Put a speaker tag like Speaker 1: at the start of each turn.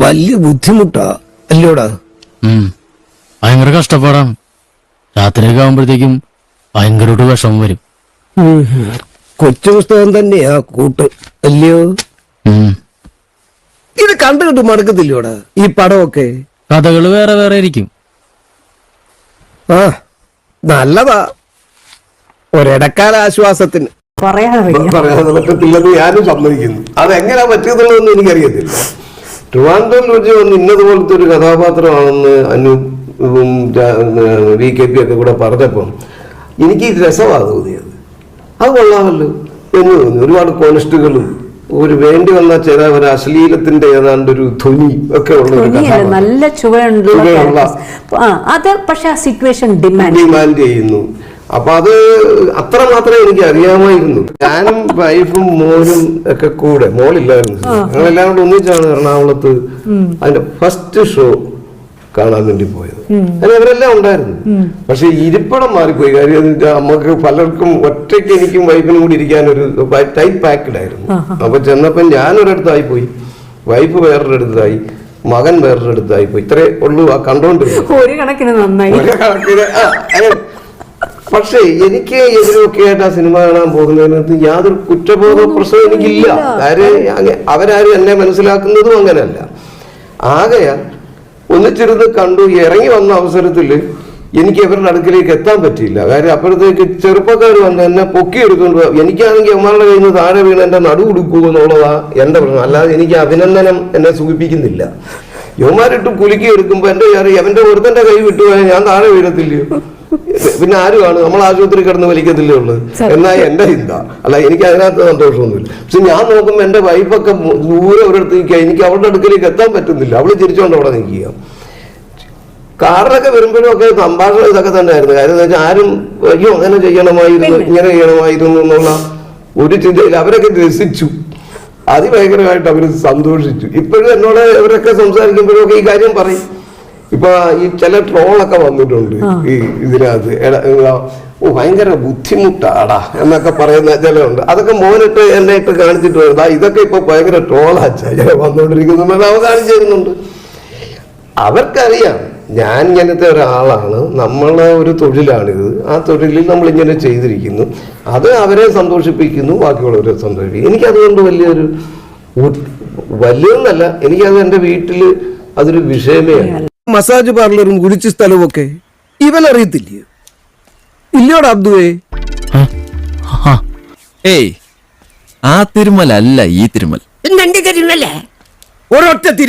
Speaker 1: വലിയ ബുദ്ധിമുട്ടാ അല്ലോടാ.
Speaker 2: ഭയങ്കര കഷ്ടപ്പാടാണ്. രാത്രിയൊക്കെ ആകുമ്പോഴത്തേക്കും ഭയങ്കരമായിട്ട് വിഷമം വരും.
Speaker 1: കൊച്ചു പുസ്തകം തന്നെയാ കൂട്ട് അല്ലയോ. ഇത് കണ്ടു മടക്കത്തില്ലോടാ ഈ പടമൊക്കെ.
Speaker 2: കഥകള് വേറെ വേറെ ഇരിക്കും.
Speaker 1: ആ നല്ലതാ, ഒരിടക്കാല ആശ്വാസത്തിന്.
Speaker 3: പറയാതെ പറ്റത്തില്ലെന്ന് ഞാനും സമ്മതിക്കുന്നു. അതെങ്ങനെയാ പറ്റിയതുള്ളതെന്ന് എനിക്കറിയത്തില്ല. ട്രിവാൻഡ്രത്തിൽ വെച്ച് വന്ന് ഇന്നതുപോലത്തെ ഒരു കഥാപാത്രമാണെന്ന് അനു VKP ഒക്കെ കൂടെ പറഞ്ഞപ്പം എനിക്ക് രസമാണ് തോന്നിയത്. അത് കൊള്ളാമല്ലോ എന്ന് തോന്നി. ഒരുപാട് കോണിസ്റ്റുകളും ഒരു വേണ്ടി വന്ന ചില ഒരു അശ്ലീലത്തിന്റെ ഏതാണ്ട് ഒരു ധ്വനി ഒക്കെ ഉള്ള
Speaker 4: നല്ല ചുവയുള്ള അത് പക്ഷെ ആ സിറ്റുവേഷൻ ഡിമാൻഡ്
Speaker 3: ചെയ്യുന്നു. അപ്പൊ അത് അത്ര മാത്രമേ എനിക്ക് അറിയാമായിരുന്നു. ഞാനും വൈഫും മോനും ഒക്കെ കൂടെ, മോളില്ലായിരുന്നു, ഞങ്ങളെല്ലാം കൂടെ ഒന്നിച്ചാണ് എറണാകുളത്ത് അതിന്റെ ഫസ്റ്റ് ഷോ കാണാൻ വേണ്ടി പോയത്. അതിന് അവരെല്ലാം ഉണ്ടായിരുന്നു. പക്ഷെ ഇരിപ്പിടം മാറിപ്പോയി. കാര്യം നമുക്ക് പലർക്കും ഒറ്റയ്ക്ക് എനിക്കും വൈഫിനും കൂടി ഇരിക്കാൻ ഒരു ടൈറ്റ് പാക്ഡ് ആയിരുന്നു. അപ്പൊ ചെന്നപ്പോ ഞാനൊരിടത്തായി പോയി, വൈഫ് വേറൊരിടത്തായി, മകൻ വേറൊരിടത്തായി പോയി. ഇത്രേ ഉള്ളൂ ആ കണ്ടോണ്ടിരുന്നത്.
Speaker 4: ഒരു കണക്കിന് നന്നായി.
Speaker 3: പക്ഷെ എനിക്ക് എതിരൊക്കെ ആയിട്ട് ആ സിനിമ കാണാൻ പോകുന്നതിനകത്ത് യാതൊരു കുറ്റബോധ പ്രശ്നം എനിക്കില്ല. അവരാരും എന്നെ മനസ്സിലാക്കുന്നതും അങ്ങനെയല്ല. ആകയാൽ ഒന്നിച്ചിരുന്ന് കണ്ടു. ഇറങ്ങി വന്ന അവസരത്തിൽ എനിക്ക് ഇവരുടെ അടുക്കിലേക്ക് എത്താൻ പറ്റിയില്ല. കാര്യം അപ്പോഴത്തേക്ക് ചെറുപ്പക്കാർ വന്ന് എന്നെ പൊക്കിയെടുക്കൊണ്ട്, എനിക്കാണെങ്കിൽ അമ്മയുടെ കയ്യിൽ നിന്ന് താഴെ വീണ് എന്റെ നടു കൊടുക്കൂ എന്നുള്ളതാ എന്റെ പ്രശ്നം. അല്ലാതെ എനിക്ക് അഭിനന്ദനം എന്നെ സൂചിപ്പിക്കുന്നില്ല. യുവമാരിട്ട് കുലുക്കി എടുക്കുമ്പോ എന്റെ അവന്റെ ഒരുത്തന്റെ കൈ വിട്ടുപോയാൽ ഞാൻ താഴെ വീഴത്തില്ലയോ? പിന്നെ ആരുമാണ് നമ്മൾ ആശുപത്രി കിടന്ന് വലിക്കത്തില്ലേ ഉള്ളത് എന്നാ എന്റെ ചിന്ത. അല്ല, എനിക്ക് അതിനകത്ത് സന്തോഷമൊന്നുമില്ല. പക്ഷെ ഞാൻ നോക്കുമ്പോൾ എന്റെ വൈഫൊക്കെ ദൂരെ ഒരിടത്ത് നിൽക്കുക, എനിക്ക് അവളുടെ അടുക്കലേക്ക് എത്താൻ പറ്റുന്നില്ല. അവള് ചിരിച്ചോണ്ട് അവിടെ നിൽക്കുക. കാറിലൊക്കെ വരുമ്പോഴും ഒക്കെ സംഭാഷണം ഇതൊക്കെ തന്നെ ആയിരുന്നു. കാര്യം എന്ന് വെച്ചാൽ ആരും അയ്യോ അങ്ങനെ ചെയ്യണമായിരുന്നു, ഇങ്ങനെ ചെയ്യണമായിരുന്നു എന്നുള്ള ഒരു ചിന്തയിൽ അവരൊക്കെ രസിച്ചു. അതിഭയങ്കരമായിട്ട് അവർ സന്തോഷിച്ചു. ഇപ്പോഴും എന്നോട് ഇവരൊക്കെ സംസാരിക്കുമ്പോഴും ഒക്കെ ഈ കാര്യം പറയും. ഇപ്പൊ ഈ ചില ട്രോളൊക്കെ വന്നിട്ടുണ്ട് ഈ ഇതിനകത്ത്. ഭയങ്കര ബുദ്ധിമുട്ടാടാ എന്നൊക്കെ പറയുന്ന ചിലരുണ്ട്. അതൊക്കെ മോനിട്ട് എന്നെ ഇട്ട് കാണിച്ചിട്ട് വരുന്നത് ഇതൊക്കെ ഇപ്പൊ ഭയങ്കര ട്രോളാച്ചാ വന്നുകൊണ്ടിരിക്കുന്നു അവ കാണിച്ചു തരുന്നുണ്ട്. അവർക്കറിയാം ഞാൻ ഇങ്ങനത്തെ ഒരാളാണ്, നമ്മളെ ഒരു തൊഴിലാണിത്. ആ തൊഴിലിൽ നമ്മൾ ഇങ്ങനെ ചെയ്തിരിക്കുന്നു, അത് അവരെ സന്തോഷിപ്പിക്കുന്നു, ബാക്കിയുള്ളവരെ സന്തോഷിപ്പിക്കുന്നു. എനിക്കതുകൊണ്ട് വലിയൊന്നല്ല, എനിക്കത് എൻ്റെ വീട്ടിൽ അതൊരു വിഷയമേ ആണ്.
Speaker 1: മസാജ് പാർലറും കുടിച്ച സ്ഥലവും ഒക്കെ ഇവൻ അറിയത്തില്ലയോ? ഇല്ലയോടാ അബ്ദുവേ?
Speaker 5: ഏയ്, ആ തിരുമല അല്ല ഈ തിരുമൽ.
Speaker 1: ഒരൊറ്റ